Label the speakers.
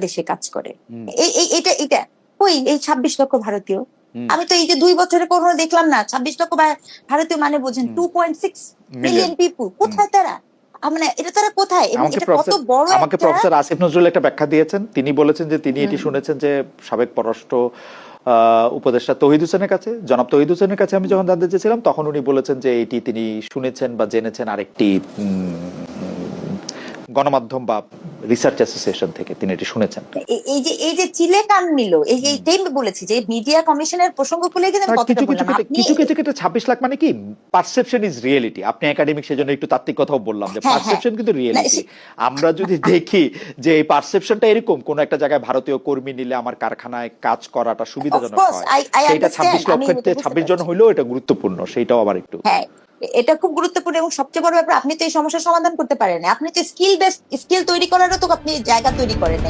Speaker 1: দেশে কাজ করে। এটা কই এই 26 লক্ষ ভারতীয়? আমি তো এই যে 2 বছরে কখনো দেখলাম না 26 লক্ষ ভারতীয় মানে বোঝেন 2.6 মিলিয়ন পিপল। কোথায় তারা? মানে এটা তারা কোথায়? এবং এটা কত বড়
Speaker 2: আমাকে প্রফেসর আসিফ নজরুল একটা ব্যাখ্যা দিয়েছেন। তিনি বলেছেন যে তিনি এটি শুনেছেন যে সাবেক পররাষ্ট্র উপদেষ্টা তৌহিদ হোসেনের কাছে, জনাব তৌহিদ হোসেনের কাছে আমি যখন জানতে চেয়েছিলাম তখন উনি বলেছেন যে এটি তিনি শুনেছেন বা জেনেছেন আরেকটি গণমাধ্যম বা রিসার্চ অ্যাসোসিয়েশন থেকে তিনি এটি শুনেছেন।
Speaker 1: এই যে চিলে কান নিল এইটাই বলেছি যে মিডিয়া কমিশনের প্রসঙ্গ খুলে কিন্তু কথাটা বললাম।
Speaker 2: কিছু ক্ষেত্রে 26 লাখ মানে কি পারসেপশন ইজ রিয়েলিটি। আপনি একাডেমিক সেজন্য একটু তাত্ত্বিক কথাও বললাম যে পারসেপশন কিন্তু রিয়েলিটি। আমরা যদি দেখি যে এই পারসেপশনটা এরকম কোন একটা জায়গায় ভারতীয় কর্মী নিলে আমার কারখানায় কাজ করাটা সুবিধাজনক হয়, সেটা 26 লক্ষের 26 জন হইলেও এটা গুরুত্বপূর্ণ, সেটাও আবার একটু
Speaker 1: এটা খুব গুরুত্বপূর্ণ। এবং সবচেয়ে বড় ব্যাপার আপনি তো এই সমস্যার সমাধান করতে পারেন, আপনি তো স্কিল তৈরি করারও তো আপনি জায়গা তৈরি করেন।